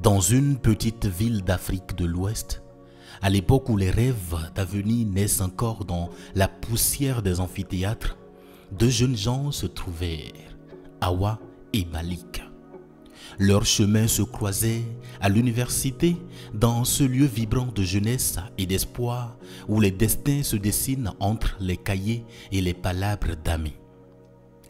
Dans une petite ville d'Afrique de l'Ouest, à l'époque où les rêves d'avenir naissent encore dans la poussière des amphithéâtres, deux jeunes gens se trouvèrent, Hawa et Malik. Leurs chemins se croisaient à l'université, dans ce lieu vibrant de jeunesse et d'espoir où les destins se dessinent entre les cahiers et les palabres d'amis.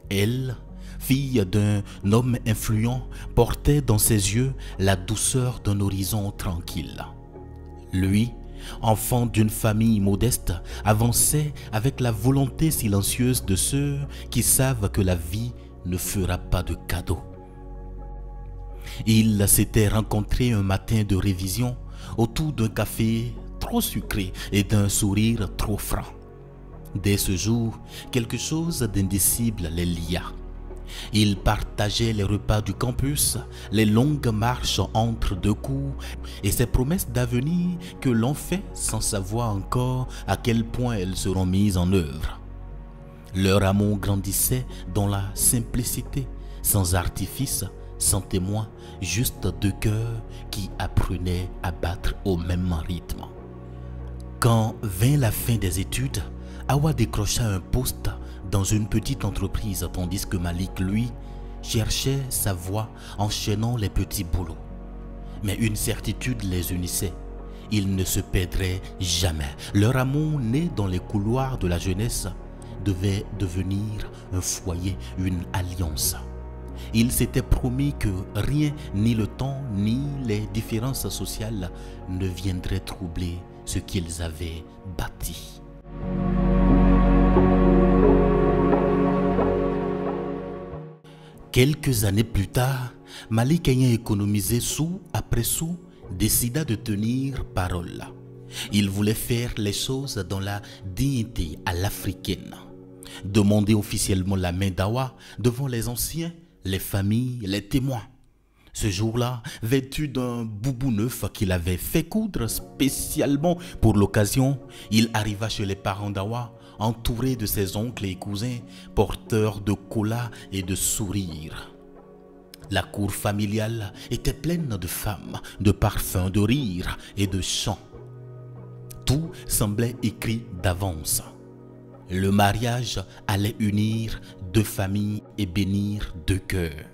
Elle, fille d'un homme influent, portait dans ses yeux la douceur d'un horizon tranquille. Lui, enfant d'une famille modeste, avançait avec la volonté silencieuse de ceux qui savent que la vie ne fera pas de cadeaux. Ils s'étaient rencontrés un matin de révision autour d'un café trop sucré et d'un sourire trop franc. Dès ce jour, quelque chose d'indicible les lia. Ils partageaient les repas du campus, les longues marches entre deux cours et ces promesses d'avenir que l'on fait sans savoir encore à quel point elles seront mises en œuvre. Leur amour grandissait dans la simplicité, sans artifice, sans témoin, juste deux cœurs qui apprenaient à battre au même rythme. Quand vint la fin des études, Hawa décrocha un poste dans une petite entreprise tandis que Malik, lui, cherchait sa voie enchaînant les petits boulots. Mais une certitude les unissait, ils ne se perdraient jamais. Leur amour né dans les couloirs de la jeunesse devait devenir un foyer, une alliance. Ils s'étaient promis que rien, ni le temps, ni les différences sociales ne viendraient troubler ce qu'ils avaient bâti. Quelques années plus tard, Malik ayant économisé sou après sou, décida de tenir parole. Il voulait faire les choses dans la dignité à l'africaine. Demander officiellement la main d'Hawa devant les anciens, les familles, les témoins. Ce jour-là, vêtu d'un boubou neuf qu'il avait fait coudre spécialement pour l'occasion, il arriva chez les parents d'Hawa, entouré de ses oncles et cousins, porteurs de colas et de sourires. La cour familiale était pleine de femmes, de parfums, de rires et de chants. Tout semblait écrit d'avance. Le mariage allait unir deux familles et bénir deux cœurs.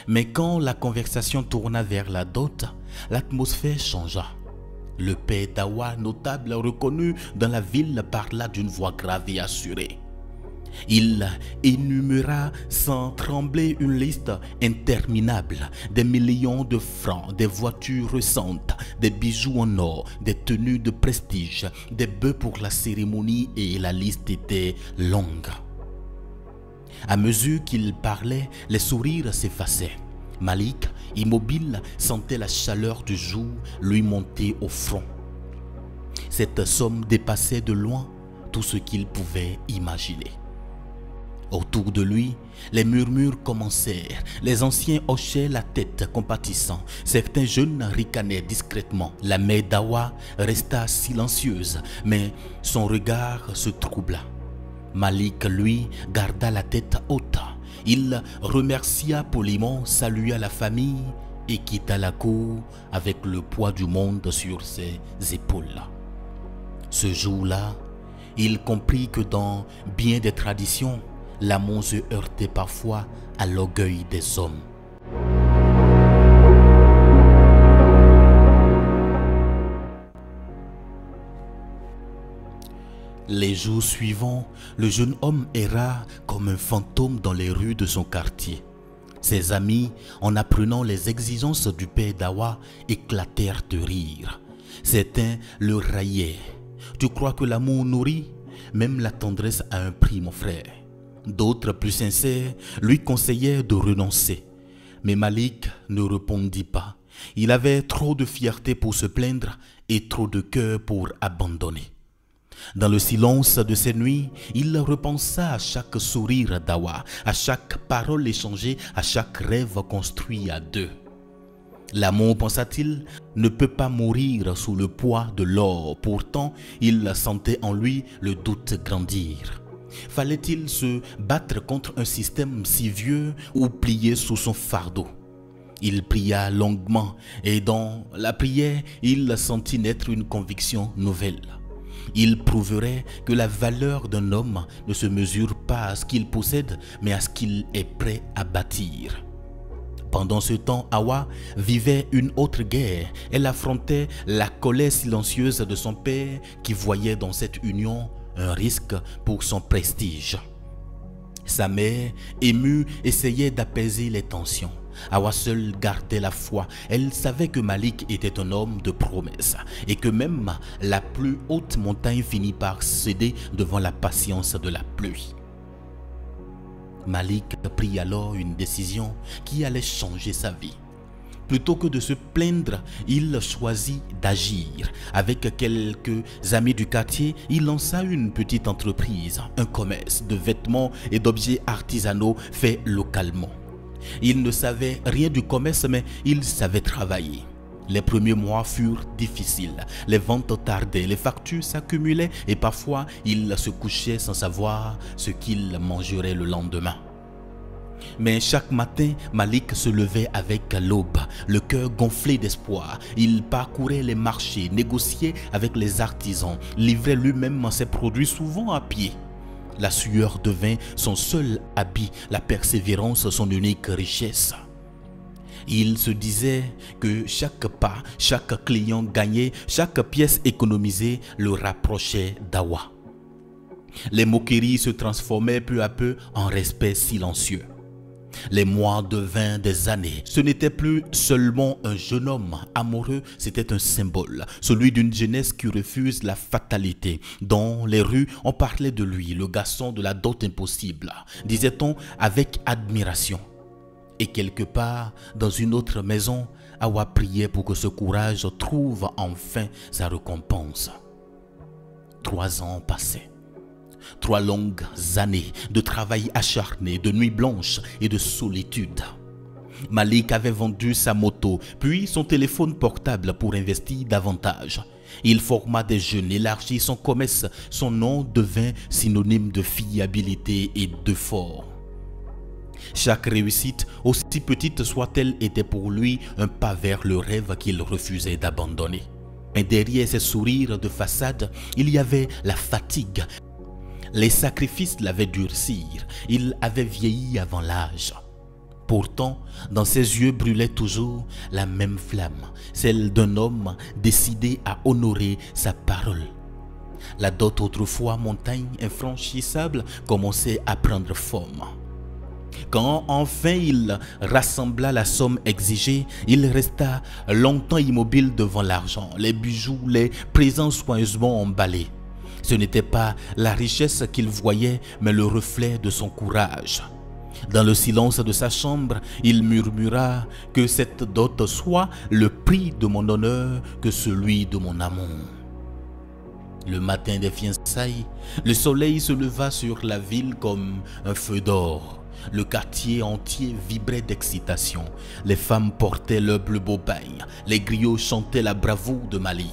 Mais quand la conversation tourna vers la dot, l'atmosphère changea. Le père d'Hawa, notable reconnu dans la ville, parla d'une voix grave et assurée. Il énuméra sans trembler une liste interminable, des millions de francs, des voitures récentes, des bijoux en or, des tenues de prestige, des bœufs pour la cérémonie, et la liste était longue. À mesure qu'il parlait, les sourires s'effaçaient. Malik, immobile, sentait la chaleur du jour lui monter au front. Cette somme dépassait de loin tout ce qu'il pouvait imaginer. Autour de lui, les murmures commencèrent. Les anciens hochaient la tête compatissants. Certains jeunes ricanaient discrètement. La mère d'Hawa resta silencieuse, mais son regard se troubla. Malik, lui, garda la tête haute. Il remercia poliment, salua la famille et quitta la cour avec le poids du monde sur ses épaules. Ce jour-là, il comprit que dans bien des traditions, l'amour se heurtait parfois à l'orgueil des hommes. Les jours suivants, le jeune homme erra comme un fantôme dans les rues de son quartier. Ses amis, en apprenant les exigences du père d'Hawa, éclatèrent de rire. Certains le raillaient. « Tu crois que l'amour nourrit? Même la tendresse a un prix, mon frère. » D'autres, plus sincères, lui conseillèrent de renoncer. Mais Malik ne répondit pas. Il avait trop de fierté pour se plaindre et trop de cœur pour abandonner. Dans le silence de ces nuits, il repensa à chaque sourire d'Hawa, à chaque parole échangée, à chaque rêve construit à deux. L'amour, pensa-t-il, ne peut pas mourir sous le poids de l'or. Pourtant, il sentait en lui le doute grandir. Fallait-il se battre contre un système si vieux ou plier sous son fardeau? Il pria longuement et dans la prière, il sentit naître une conviction nouvelle. Il prouverait que la valeur d'un homme ne se mesure pas à ce qu'il possède, mais à ce qu'il est prêt à bâtir. Pendant ce temps, Hawa vivait une autre guerre. Elle affrontait la colère silencieuse de son père qui voyait dans cette union un risque pour son prestige. Sa mère, émue, essayait d'apaiser les tensions. Hawa seule gardait la foi. Elle savait que Malik était un homme de promesse et que même la plus haute montagne finit par céder devant la patience de la pluie. Malik prit alors une décision qui allait changer sa vie. Plutôt que de se plaindre, il choisit d'agir. Avec quelques amis du quartier, il lança une petite entreprise, un commerce de vêtements et d'objets artisanaux faits localement. Il ne savait rien du commerce, mais il savait travailler. Les premiers mois furent difficiles, les ventes tardaient, les factures s'accumulaient et parfois il se couchait sans savoir ce qu'il mangerait le lendemain. Mais chaque matin, Malik se levait avec l'aube, le cœur gonflé d'espoir. Il parcourait les marchés, négociait avec les artisans, livrait lui-même ses produits souvent à pied. La sueur devint son seul habit, la persévérance son unique richesse. Il se disait que chaque pas, chaque client gagné, chaque pièce économisée le rapprochait d'Hawa. Les moqueries se transformaient peu à peu en respect silencieux. Les mois devinrent des années. Ce n'était plus seulement un jeune homme amoureux, c'était un symbole, celui d'une jeunesse qui refuse la fatalité. Dans les rues, on parlait de lui, le garçon de la dot impossible, disait-on avec admiration. Et quelque part, dans une autre maison, Hawa priait pour que ce courage trouve enfin sa récompense. 3 ans passaient. 3 longues années de travail acharné, de nuits blanches et de solitude. Malik avait vendu sa moto, puis son téléphone portable pour investir davantage. Il forma des jeunes, élargit son commerce. Son nom devint synonyme de fiabilité et d'effort. Chaque réussite, aussi petite soit-elle, était pour lui un pas vers le rêve qu'il refusait d'abandonner. Mais derrière ces sourires de façade, il y avait la fatigue. Les sacrifices l'avaient durci, il avait vieilli avant l'âge. Pourtant, dans ses yeux brûlait toujours la même flamme, celle d'un homme décidé à honorer sa parole. La dot, autrefois montagne infranchissable, commençait à prendre forme. Quand enfin il rassembla la somme exigée, il resta longtemps immobile devant l'argent, les bijoux, les présents soigneusement emballés. Ce n'était pas la richesse qu'il voyait, mais le reflet de son courage. Dans le silence de sa chambre, il murmura que cette dot soit le prix de mon honneur que celui de mon amour. Le matin des fiançailles, le soleil se leva sur la ville comme un feu d'or. Le quartier entier vibrait d'excitation. Les femmes portaient leurs plus beaux bains. Les griots chantaient la bravoure de Malik.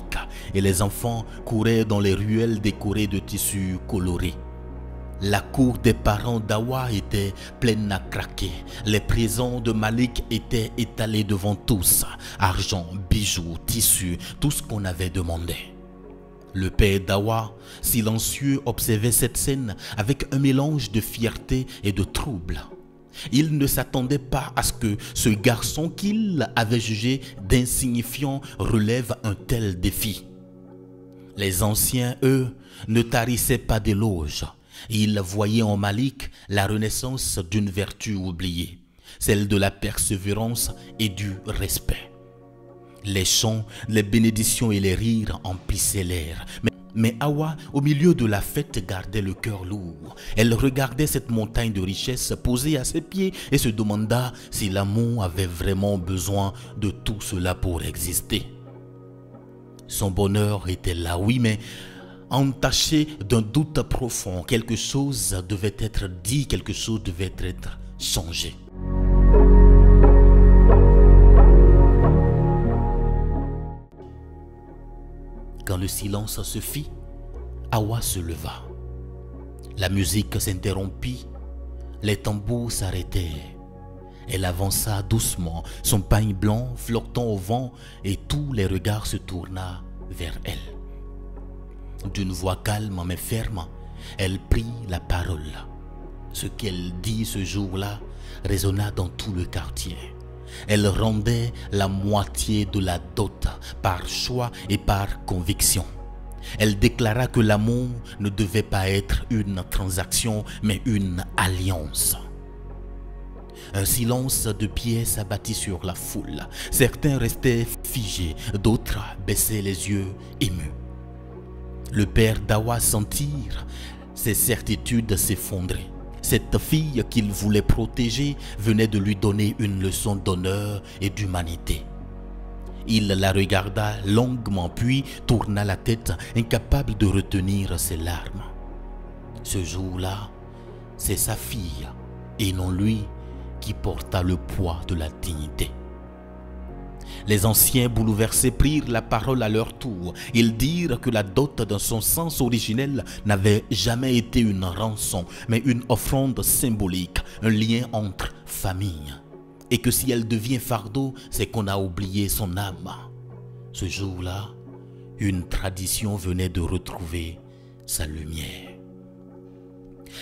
Et les enfants couraient dans les ruelles décorées de tissus colorés. La cour des parents d'Hawa était pleine à craquer. Les présents de Malik étaient étalés devant tous. Argent, bijoux, tissus, tout ce qu'on avait demandé. Le père d'Hawa, silencieux, observait cette scène avec un mélange de fierté et de trouble. Il ne s'attendait pas à ce que ce garçon qu'il avait jugé d'insignifiant relève un tel défi. Les anciens, eux, ne tarissaient pas d'éloges. Ils voyaient en Malik la renaissance d'une vertu oubliée, celle de la persévérance et du respect. Les chants, les bénédictions et les rires emplissaient l'air. Mais Hawa, au milieu de la fête, gardait le cœur lourd. Elle regardait cette montagne de richesses posée à ses pieds et se demanda si l'amour avait vraiment besoin de tout cela pour exister. Son bonheur était là, oui, mais entaché d'un doute profond. Quelque chose devait être dit, quelque chose devait être changé. Quand le silence se fit, Hawa se leva. La musique s'interrompit, les tambours s'arrêtèrent. Elle avança doucement, son pagne blanc flottant au vent, et tous les regards se tourna vers elle. D'une voix calme mais ferme, elle prit la parole. Ce qu'elle dit ce jour-là résonna dans tout le quartier. Elle rendait la moitié de la dot par choix et par conviction. Elle déclara que l'amour ne devait pas être une transaction, mais une alliance. Un silence de pied s'abattit sur la foule. Certains restaient figés, d'autres baissaient les yeux émus. Le père Dawa sentit ses certitudes s'effondrer. Cette fille qu'il voulait protéger venait de lui donner une leçon d'honneur et d'humanité. Il la regarda longuement puis tourna la tête, incapable de retenir ses larmes. Ce jour-là, c'est sa fille et non lui qui porta le poids de la dignité. Les anciens bouleversés prirent la parole à leur tour. Ils dirent que la dot dans son sens originel n'avait jamais été une rançon, mais une offrande symbolique, un lien entre familles. Et que si elle devient fardeau, c'est qu'on a oublié son âme. Ce jour-là, une tradition venait de retrouver sa lumière.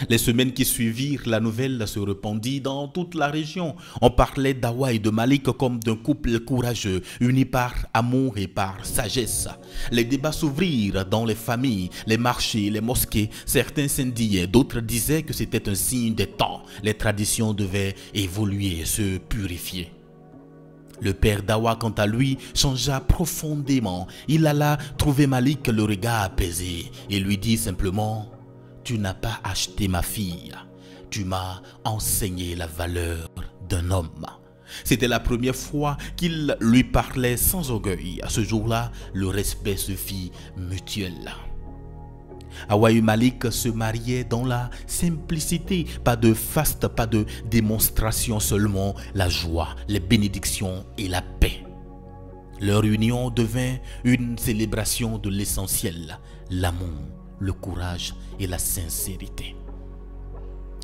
Les semaines qui suivirent, la nouvelle se répandit dans toute la région. On parlait d'Awa et de Malik comme d'un couple courageux, unis par amour et par sagesse. Les débats s'ouvrirent dans les familles, les marchés, les mosquées. Certains s'indignaient, d'autres disaient que c'était un signe des temps. Les traditions devaient évoluer, se purifier. Le père Dawa, quant à lui, changea profondément. Il alla trouver Malik le regard apaisé et lui dit simplement: « Tu n'as pas acheté ma fille, tu m'as enseigné la valeur d'un homme. » C'était la première fois qu'il lui parlait sans orgueil. À ce jour-là, le respect se fit mutuel. Awa et Malik se mariaient dans la simplicité, pas de faste, pas de démonstration, seulement la joie, les bénédictions et la paix. Leur union devint une célébration de l'essentiel, l'amour, le courage et la sincérité.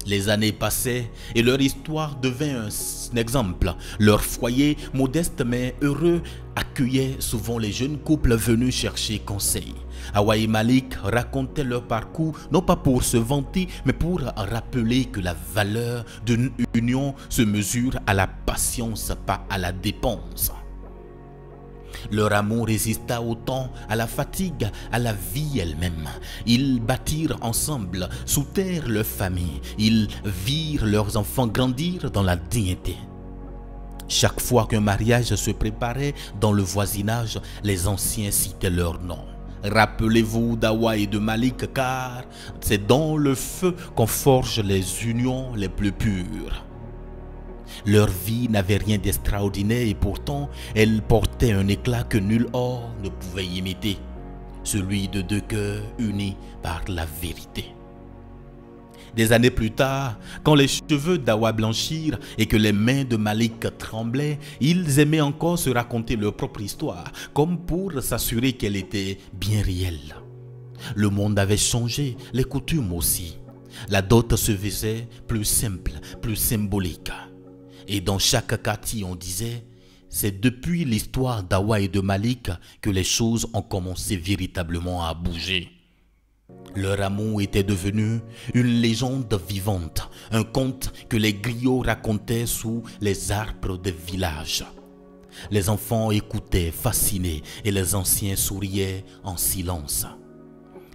Les années passaient et leur histoire devint un exemple. Leur foyer, modeste mais heureux, accueillait souvent les jeunes couples venus chercher conseil. Awa et Malik racontaient leur parcours, non pas pour se vanter, mais pour rappeler que la valeur d'une union se mesure à la patience, pas à la dépense. Leur amour résista au temps, à la fatigue, à la vie elle-même. Ils bâtirent ensemble, soutinrent leur famille. Ils virent leurs enfants grandir dans la dignité. Chaque fois qu'un mariage se préparait dans le voisinage, les anciens citaient leur nom. Rappelez-vous d'Awa et de Malik, car c'est dans le feu qu'on forge les unions les plus pures. Leur vie n'avait rien d'extraordinaire et pourtant, elle portait un éclat que nul or ne pouvait imiter, celui de deux cœurs unis par la vérité. Des années plus tard, quand les cheveux d'Awa blanchirent et que les mains de Malik tremblaient, ils aimaient encore se raconter leur propre histoire, comme pour s'assurer qu'elle était bien réelle. Le monde avait changé, les coutumes aussi. La dot se faisait plus simple, plus symbolique. Et dans chaque quartier, on disait, c'est depuis l'histoire d'Awa et de Malik que les choses ont commencé véritablement à bouger. Leur amour était devenu une légende vivante, un conte que les griots racontaient sous les arbres des villages. Les enfants écoutaient fascinés et les anciens souriaient en silence.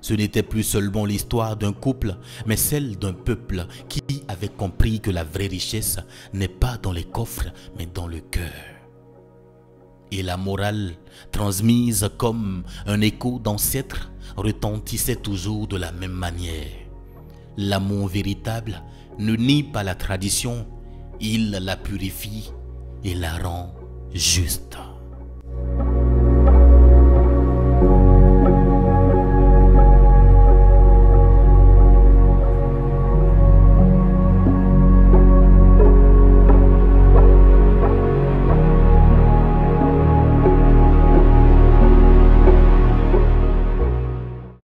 Ce n'était plus seulement l'histoire d'un couple, mais celle d'un peuple qui avait compris que la vraie richesse n'est pas dans les coffres, mais dans le cœur. Et la morale, transmise comme un écho d'ancêtres, retentissait toujours de la même manière. L'amour véritable ne nie pas la tradition, il la purifie et la rend juste.